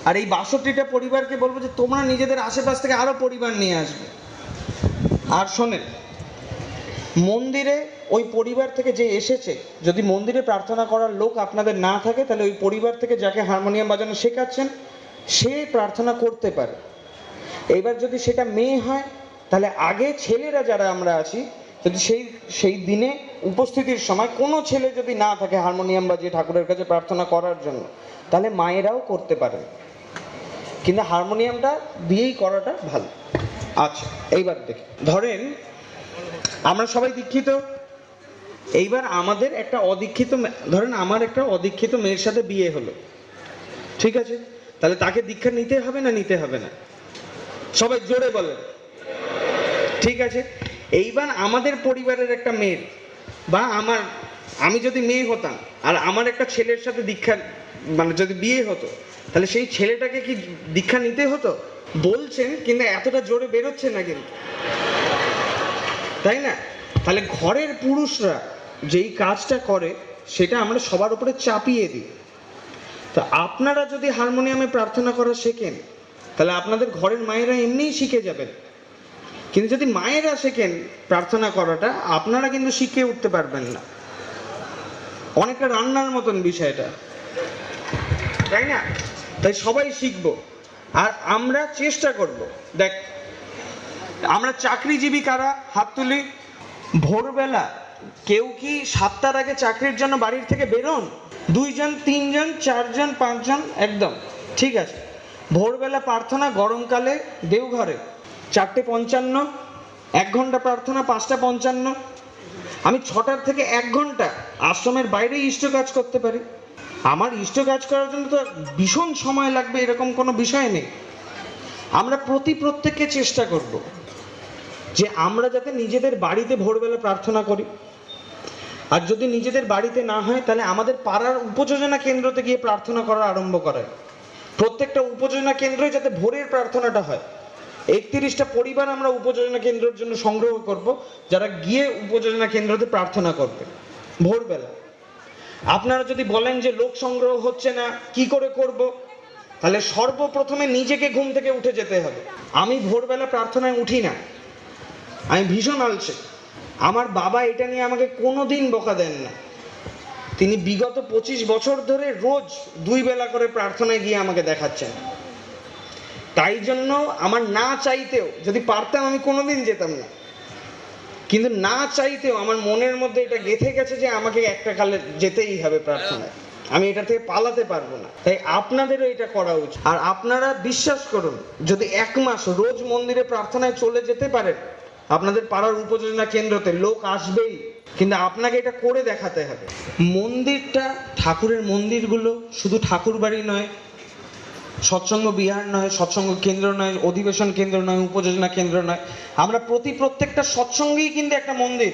আর এই 62টা পরিবারকে বলবো যে তোমরা নিজেদের আশেপাশ থেকে আরও পরিবার নিয়ে আসবে। আর শোনেন, মন্দিরে ওই পরিবার থেকে যে এসেছে, যদি মন্দিরে প্রার্থনা করার লোক আপনাদের না থাকে, তাহলে ওই পরিবার থেকে যাকে হারমোনিয়াম বাজানো শেখাচ্ছেন সে প্রার্থনা করতে পারে। এইবার যদি সেটা মেয়ে হয়, তাহলে আগে ছেলেরা যারা আমরা আছি, যদি সেই দিনে উপস্থিতির সময় কোনো ছেলে যদি না থাকে হারমোনিয়াম বাজিয়ে ঠাকুরের কাছে প্রার্থনা করার জন্য, তাহলে মায়েরাও করতে পারেন, কিন্তু হারমোনিয়ামটা দিয়েই করাটা ভালো। আচ্ছা, এইবার দেখি, ধরেন আমরা সবাই দীক্ষিত, এইবার আমাদের একটা অদীক্ষিত, ধরেন আমার একটা অদীক্ষিত মেয়ের সাথে বিয়ে হলো, ঠিক আছে, তাহলে তাকে দীক্ষা নিতে হবে না নিতে হবে না? সবাই জোরে বলেন। ঠিক আছে, এইবার আমাদের পরিবারের একটা মেয়ের, বা আমি যদি মেয়ে হতাম আর আমার একটা ছেলের সাথে দীক্ষা, মানে যদি বিয়ে হতো, তাহলে সেই ছেলেটাকে কি দীক্ষা নিতে হতো? বলছেন, কিন্তু এতটা জোরে বেরোচ্ছে না কিন্তু, তাই না? তাহলে ঘরের পুরুষরা যেই কাজটা করে সেটা আমরা সবার উপরে চাপিয়ে দিই। তো আপনারা যদি হারমোনিয়ামে প্রার্থনা করা শেখেন, তাহলে আপনাদের ঘরের মায়েরা এমনিই শিখে যাবেন। কিন্তু যদি মায়েরা শেখেন প্রার্থনা করাটা, আপনারা কিন্তু শিখে উঠতে পারবেন না। অনেকটা রান্নার মতন বিষয়টা, তাই না? তাই সবাই শিখবো, আর আমরা চেষ্টা করব। দেখ, আমরা চাকরিজীবী কারা? হাত তুলি। ভোরবেলা কেউ কি 7টার আগে চাকরির জন্য বাড়ির থেকে বেরোন? 2 জন, 3 জন, 4 জন, 5 জন, একদম ঠিক আছে। ভোরবেলা প্রার্থনা গরমকালে দেওঘরে 4:55, 1 ঘন্টা প্রার্থনা 5:55। আমি 6টার থেকে 1 ঘন্টা আশ্রমের বাইরে ইষ্ট কাজ করতে পারি। আমার ইষ্ট কাজ করার জন্য তো ভীষণ সময় লাগবে এরকম কোনো বিষয় নেই। আমরা প্রত্যেককে চেষ্টা করব যে আমরা যাতে নিজেদের বাড়িতে ভোরবেলা প্রার্থনা করি। আর যদি নিজেদের বাড়িতে না হয়, তাহলে আমাদের পাড়ার উপযোজনা কেন্দ্রতে গিয়ে প্রার্থনা করা আরম্ভ করায়। প্রত্যেকটা উপযোজনা কেন্দ্রে যাতে ভোরের প্রার্থনাটা হয়। 31টা পরিবার আমরা উপযোজনা কেন্দ্রের জন্য সংগ্রহ করব, যারা গিয়ে উপযোজনা কেন্দ্রতে প্রার্থনা করবে ভোরবেলা। আপনারা যদি বলেন যে লোক সংগ্রহ হচ্ছে না, কি করে করব, তাহলে সর্বপ্রথমে নিজেকে ঘুম থেকে উঠে যেতে হবে। আমি ভোরবেলা প্রার্থনায় উঠি না, আমি ভীষণ আলসে। আমার বাবা এটা নিয়ে আমাকে কোনোদিন বকা দেন না। তিনি বিগত 25 বছর ধরে রোজ 2 বেলা করে প্রার্থনায় গিয়ে আমাকে দেখাচ্ছেন। তাই জন্য আমার না চাইতেও, যদি পারতাম আমি কোনোদিন যেতাম না, কিন্তু না চাইতেও আমার মনের মধ্যে এটা গেঁথে গেছে যে আমাকে একটা কালে যেতেই হবে প্রার্থনায়, আমি এটা থেকে পালাতে পারবো না। তাই আপনাদেরও এটা করা উচিত। আর আপনারা বিশ্বাস করুন, যদি 1 মাস রোজ মন্দিরে প্রার্থনায় চলে যেতে পারেন, আপনাদের পাড়ার উপযোজনা কেন্দ্রতে লোক আসবেই, কিন্তু আপনাকে এটা করে দেখাতে হবে। মন্দিরটা, ঠাকুরের মন্দিরগুলো শুধু ঠাকুর বাড়ি নয়, সৎসঙ্গ বিহার নয়, সৎসঙ্গ কেন্দ্র নয়, অধিবেশন কেন্দ্র নয়, উপযোজনা কেন্দ্র নয়, আমরা প্রত্যেকটা সৎসঙ্গেই কিন্তু একটা মন্দির।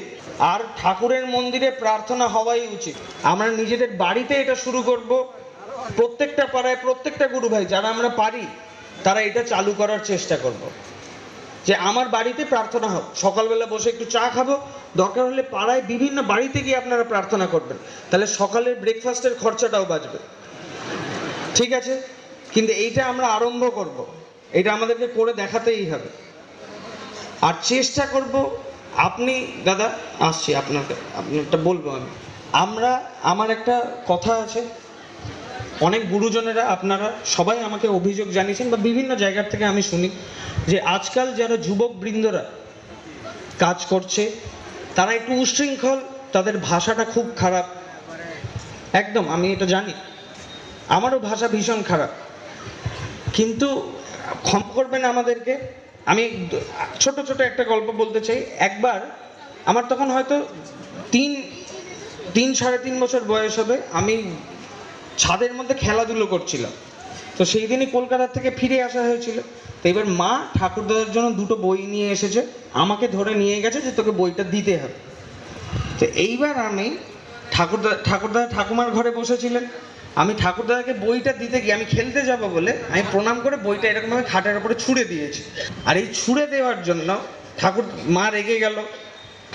আর ঠাকুরের মন্দিরে প্রার্থনা হওয়াই উচিত। আমরা নিজেদের বাড়িতে এটা শুরু করব। প্রত্যেকটা পাড়ায়, প্রত্যেকটা গুরু ভাই যারা আমরা পারি, তারা এটা চালু করার চেষ্টা করব যে আমার বাড়িতে প্রার্থনা হোক। সকালবেলা বসে একটু চা খাবো, দরকার হলে পাড়ায় বিভিন্ন বাড়িতে গিয়ে আপনারা প্রার্থনা করবেন, তাহলে সকালের ব্রেকফাস্টের খরচাটাও বাঁচবে, ঠিক আছে? কিন্তু এইটা আমরা আরম্ভ করব, এটা আমাদেরকে করে দেখাতেই হবে। আর চেষ্টা করব, আপনি দাদা আসছি আপনারটা বলবো আমার একটা কথা আছে, অনেক গুরুজনেরা আপনারা সবাই আমাকে অভিযোগ জানিয়েছেন, বা বিভিন্ন জায়গার থেকে আমি শুনি যে আজকাল যারা যুবক বৃন্দরা কাজ করছে তারা একটু উচ্ছৃঙ্খল, তাদের ভাষাটা খুব খারাপ। একদম, আমি এটা জানি, আমারও ভাষা ভীষণ খারাপ, কিন্তু ক্ষমা করবেন আমাদেরকে। আমি ছোট একটা গল্প বলতে চাই। একবার আমার তখন হয়তো 3-3.5 বছর বয়স হবে, আমি ছাদের মধ্যে খেলাধুলো করছিলাম। তো সেই দিনই কলকাতা থেকে ফিরে আসা হয়েছিল। তো এবার মা ঠাকুরদাদার জন্য 2টো বই নিয়ে এসেছে, আমাকে ধরে নিয়ে গেছে যে তোকে বইটা দিতে হবে। তো এইবার আমি ঠাকুরদাদা ঠাকুমার ঘরে বসেছিলেন, আমি ঠাকুরদাদাকে বইটা দিতে গিয়ে, আমি খেলতে যাব বলে আমি প্রণাম করে বইটা এরকমভাবে খাটের উপরে ছুঁড়ে দিয়েছি। আর এই ছুঁড়ে দেওয়ার জন্য মা রেগে গেল।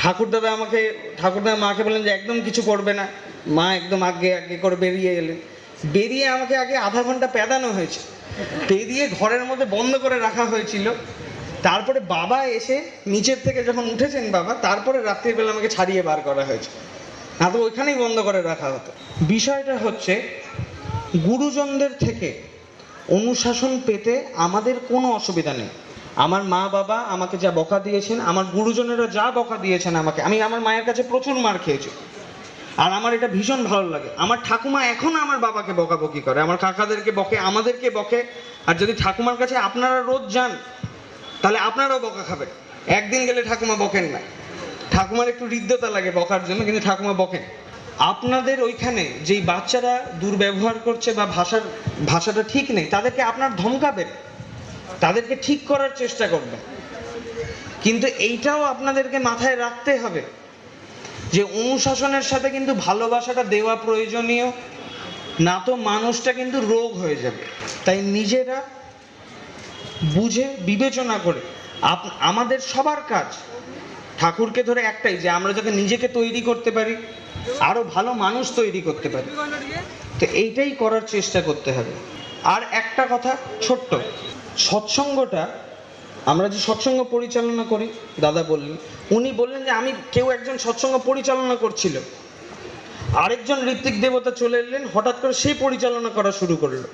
ঠাকুরদাদা মাকে বললেন যে একদম কিছু করবে না। মা একদম আগে করে বেরিয়ে এলেন। বেরিয়ে আমাকে আগে আধা ঘন্টা প্যাদানো হয়েছে। পে দিয়ে ঘরের মধ্যে বন্ধ করে রাখা হয়েছিল। তারপরে বাবা এসে নিচের থেকে যখন উঠেছেন বাবা, তারপরে রাত্রিবেলা আমাকে ছাড়িয়ে বার করা হয়েছে, না তো ওইখানেই বন্ধ করে রাখা হতো। বিষয়টা হচ্ছে গুরুজনদের থেকে অনুশাসন পেতে আমাদের কোনো অসুবিধা নেই। আমার মা বাবা আমাকে যা বকা দিয়েছেন, আমার গুরুজনেরা যা বকা দিয়েছেন আমাকে, আমি আমার মায়ের কাছে প্রচুর মার খেয়েছি, আর আমার এটা ভীষণ ভালো লাগে। আমার ঠাকুমা এখন আমার বাবাকে বকাবকি করে, আমার কাকাদেরকে বকে, আমাদেরকে বকে। আর যদি ঠাকুমার কাছে আপনারা রোজ যান তাহলে আপনারাও বকা খাবেন। একদিন গেলে ঠাকুমা বকেন না, ঠাকুমার একটু হৃদ্যতা লাগে বকার জন্য, কিন্তু ঠাকুমা বকেন। আপনাদের ওইখানে যেই বাচ্চারা দুর্ব্যবহার করছে বা ভাষাটা ঠিক নেই, তাদেরকে আপনার ধমকাবেন, তাদেরকে ঠিক করার চেষ্টা করবেন। কিন্তু এইটাও আপনাদেরকে মাথায় রাখতে হবে যে অনুশাসনের সাথে কিন্তু ভালোবাসাটা দেওয়া প্রয়োজনীয়, না তো মানুষটা কিন্তু রোগ হয়ে যাবে। তাই নিজেরা বুঝে বিবেচনা করে আমাদের সবার কাজ ঠাকুরকে ধরে একটাই, যে আমরা যাতে নিজেকে তৈরি করতে পারি, আরো ভালো মানুষ তৈরি করতে পারি। তো এইটাই করার চেষ্টা করতে হবে। আর একটা কথা ছোট্ট, সৎসঙ্গটা আমরা যে সৎসঙ্গ পরিচালনা করি, দাদা বললেন, উনি বললেন যে কেউ একজন সৎসঙ্গ পরিচালনা করছিল, আরেকজন ঋত্বিক দেবতা চলে এলেন, হঠাৎ করে সেই পরিচালনা করা শুরু করলো।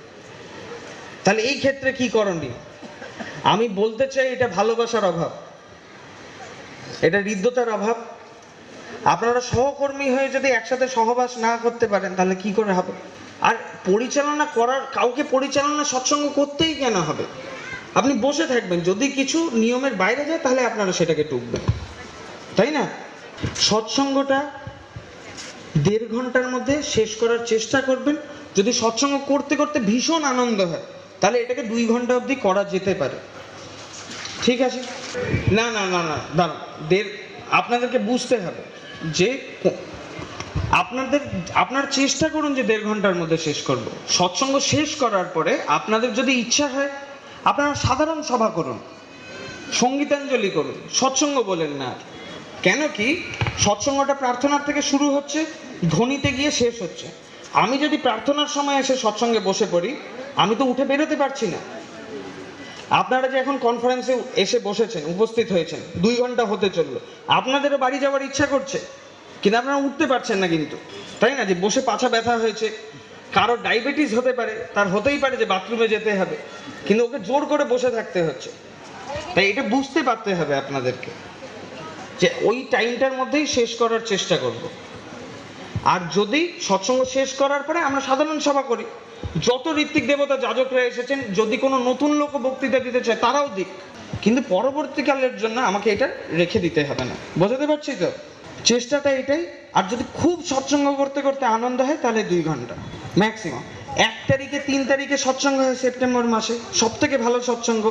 তাহলে এই ক্ষেত্রে কি করণীয়? আমি বলতে চাই এটা ভালোবাসার অভাব, এটা হৃদ্যতার অভাব। আপনারা সহকর্মী হয়ে যদি একসাথে সহবাস না করতে পারেন তাহলে কি করে হবে? আর পরিচালনা করার, কাউকে পরিচালনা সৎসঙ্গ করতেই কেন হবে? আপনি বসে থাকবেন, যদি কিছু নিয়মের বাইরে যায় তাহলে আপনারা সেটাকে টুকবেন, তাই না? সৎসঙ্গটা 1.5 ঘন্টার মধ্যে শেষ করার চেষ্টা করবেন। যদি সৎসঙ্গ করতে করতে ভীষণ আনন্দ হয় তাহলে এটাকে 2 ঘন্টা অবধি করা যেতে পারে। ঠিক আছে? না না না না দাঁড়ান, আপনাদেরকে বুঝতে হবে যে আপনার চেষ্টা করুন যে 1.5 ঘন্টার মধ্যে শেষ করব। সৎসঙ্গ শেষ করার পরে আপনাদের যদি ইচ্ছা হয় আপনারা সাধারণ সভা করুন, সঙ্গীতাঞ্জলি করুন, সৎসঙ্গ বলেন না। কেন কি, সৎসঙ্গটা প্রার্থনার থেকে শুরু হচ্ছে, ধ্বনিতে গিয়ে শেষ হচ্ছে। আমি যদি প্রার্থনার সময় এসে সৎসঙ্গে বসে পড়ি, আমি তো উঠে বেরোতে পারছি না। আপনারা যে এখন কনফারেন্সে এসে বসেছেন, উপস্থিত হয়েছেন, 2 ঘন্টা হতে চললো, আপনাদেরও বাড়ি যাওয়ার ইচ্ছা করছে, কিন্তু আপনারা উঠতে পারছেন না কিন্তু, তাই না? যে বসে পাছা ব্যথা হয়েছে, কারো ডায়াবেটিস হতে পারে, তার হতেই পারে যে বাথরুমে যেতে হবে, কিন্তু ওকে জোর করে বসে থাকতে হচ্ছে। তাই এটা বুঝতে পারতে হবে আপনাদেরকে যে ওই টাইমটার মধ্যেই শেষ করার চেষ্টা করব। আর যদি সৎসঙ্গ শেষ করার পরে আমরা সাধারণ সভা করি, যত ঋত্বিক দেবতা যাজকরা এসেছেন, যদি কোনো নতুন লোক বক্তৃতা দিতে চায় তারাও দিক, কিন্তু পরবর্তীকালের জন্য আমাকে এটা রেখে দিতে হবে না। বোঝাতে পারছি তো? চেষ্টাটা এটাই। আর যদি খুব সৎসঙ্গ করতে করতে আনন্দ হয় তাহলে 2 ঘন্টা ম্যাক্সিমাম। 1 তারিখে 3 তারিখে সৎসঙ্গ হয় সেপ্টেম্বর মাসে, সব থেকে ভালো সৎসঙ্গ,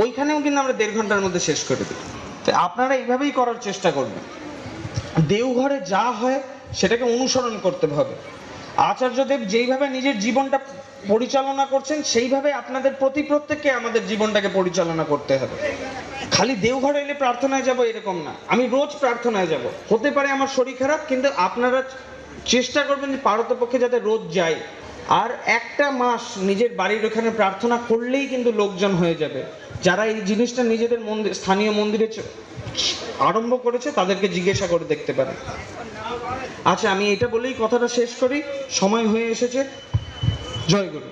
ওইখানেও কিন্তু আমরা 1.5 ঘন্টার মধ্যে শেষ করে দিই। তো আপনারা এইভাবেই করার চেষ্টা করবেন। দেওঘরে যা হয় সেটাকে অনুসরণ করতে হবে। আচার্যদেব যেইভাবে নিজের জীবনটা পরিচালনা করছেন সেইভাবে আপনাদের প্রত্যেককে আমাদের জীবনটাকে পরিচালনা করতে হবে। খালি দেওঘরে এলে প্রার্থনায় যাব এরকম না, আমি রোজ প্রার্থনায় যাব। হতে পারে আমার শরীর খারাপ, কিন্তু আপনারা চেষ্টা করবেন যে পারতপক্ষে যাতে রোজ যাই। আর 1টা মাস নিজের বাড়ির ওখানে প্রার্থনা করলেই কিন্তু লোকজন হয়ে যাবে। যারা এই জিনিসটা নিজেদের স্থানীয় মন্দিরে আরম্ভ করেছে তাদেরকে জিজ্ঞাসা করে দেখতে পারে। আচ্ছা, আমি এটা বলেই কথাটা শেষ করি, সময় হয়ে এসেছে। জয় গুরু।